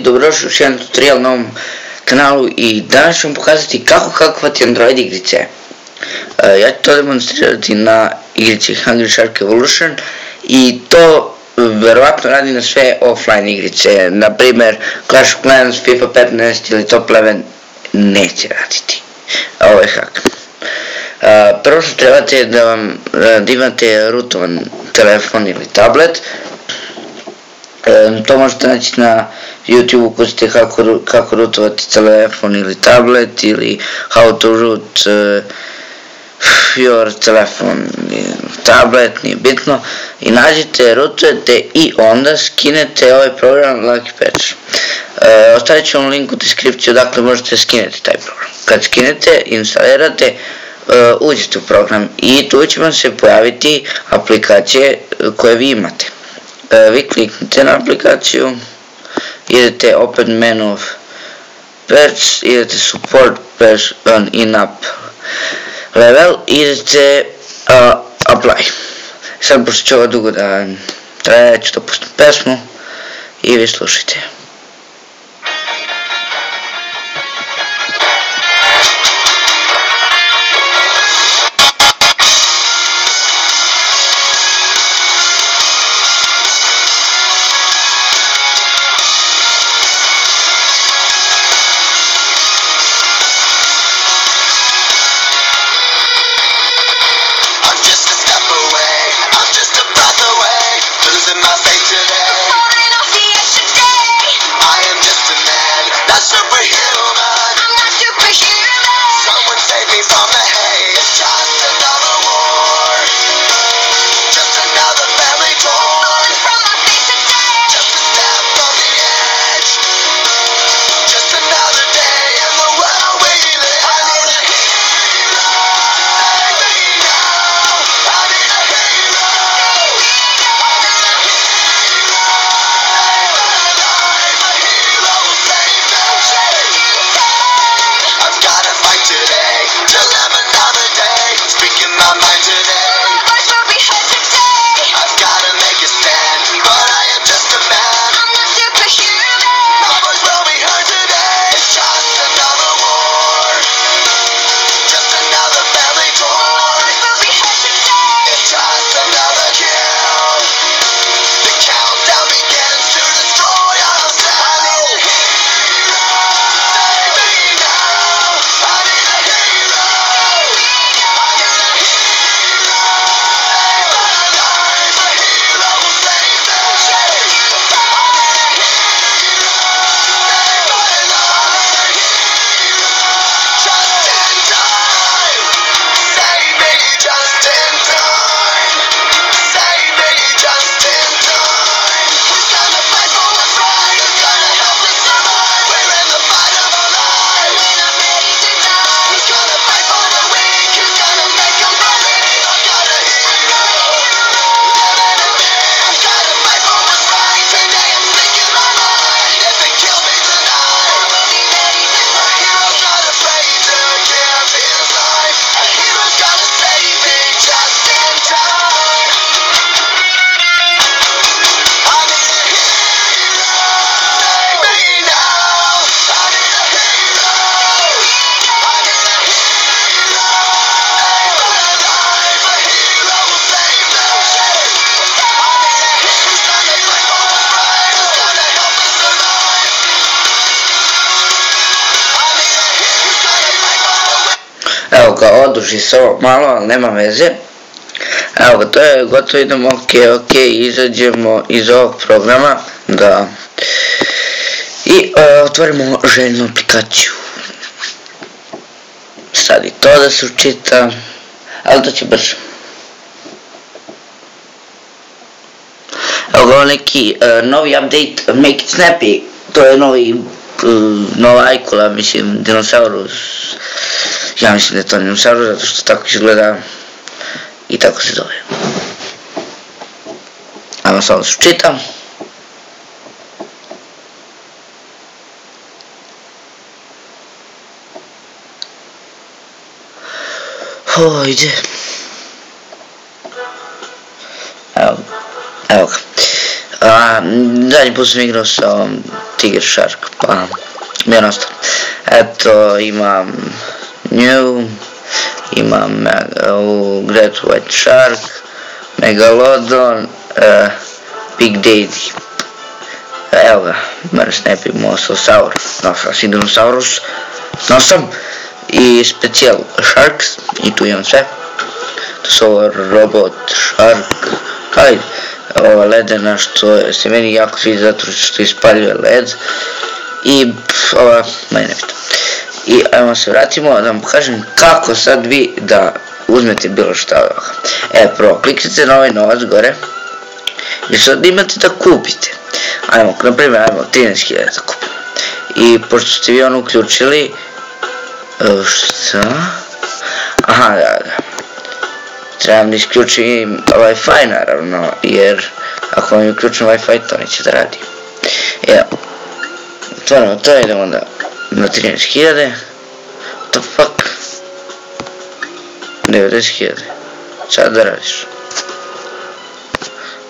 Dobrodošli u još jedan tutorial na ovom kanalu i danas ću vam pokazati kako hakovati Android igrice. Ja ću to demonstrirati na igrici Hungry Shark Evolution i to verovatno radi na sve offline igrice, na primjer Clash of Clans, FIFA 15 ili Top 11 neće raditi. Ovo je hak. Prvo što trebate da imate rootovan telefon ili tablet. To možete naći na YouTube, kucite kako rootovati telefon ili tablet ili how to root your telefon tablet, nije bitno, i nađete, rootujete i onda skinete ovaj program Lucky Patch. Ostavit ću vam link u deskripciju dakle možete skineti taj program. Kad skinete, instalirate, uđete u program i tu će vam se pojaviti aplikacije koje vi imate. Vi kliknete na aplikaciju, idete opet menu of patch, idete support patch on in-app level, idete apply. Sad pošto će ovo dugo da traje, ću da pustim pesmu i vi slušajte. Evo ga, oduži se ovo malo, ali nema veze. Evo ga, to je gotovo, idemo ok, izađemo iz ovog programa, da, i otvorimo željnu aplikaciju. Sad i to da se učita, ali to će brzo. Evo ga, neki novi update, Make it snappy, to je nova ajkula, mislim, dinosaurus. Ja mislim da je to dinosaurus, zato što tako izgleda i tako se zove. Ajmo samo da se čitam. Ide. Evo ga. Zadnji put sam igrao sa Tiger Shark, pa mi je ostalo. Eto, imam nju, imam Great White Shark, Megalodon, Big Daddy. Evo ga, Mars Nepi Mosasaurus, Sidnosaurus, nosam i Special Sharks i tu imam sve. To su ovo Robot Shark, hajde, ova ledena što se meni jako sviđa zato što ispaljuje led i ova manje nebitno. I ajmo se vratimo da vam pokažem kako sad vi da uzmete bilo šta od ovoga. Prvo kliknite na ovaj novac gore i sad imate da kupite. Ajmo, na primjer, 13.000 da kupimo. I pošto ste vi ono uključili, šta? Aha, da. Trebam da isključim Wi-Fi naravno, jer ako vam uključim Wi-Fi to neće da radi. Evo, otvorimo to, idemo onda na 13.000. What the fuck? 90.000. Sad da radiš.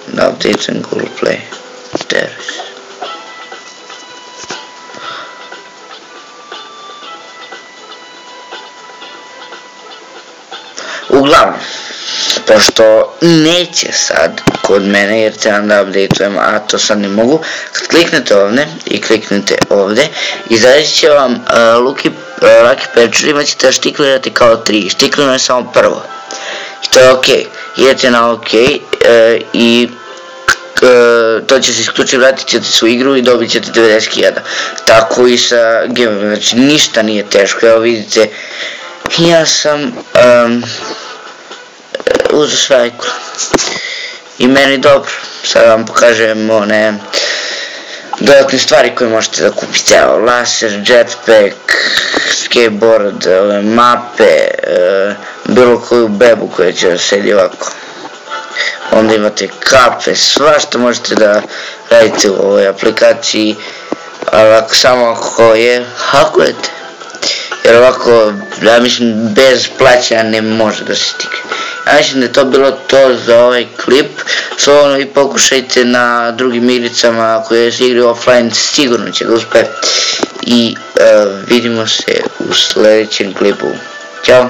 Da update Google Play. There is. Uglavnom, pošto neće sad kod mene jer trebam da updateujem, a to sad ne mogu, kad kliknete ovdje i kliknete ovdje, izaći će vam Lucky Patcher, imat ćete da štiklirate kao 3, štiklirano je samo prvo. I to je ok, idete na ok i to će se isključiti, vratit ćete se u igru i dobit ćete 90.000. Tako i sa gameom, znači ništa nije teško, evo vidite, ja sam uzeo sve ikone i meni dobro. Sad vam pokažem one dodatne stvari koje možete da kupite, evo laser, jetpack, skateboard, mape, bilo koju bebu koja će da sedi ovako. Onda imate kape, svašta možete da radite u ovoj aplikaciji, ali samo ako je hakujete. Jer ovako, ja mislim, bez plaćanja ne može da se stigne. Ja mislim da je to bilo to za ovaj klip. Slobodno vi pokušajte na drugim igricama koje se igraju offline, sigurno će da uspe. I vidimo se u sljedećem klipu. Ćao!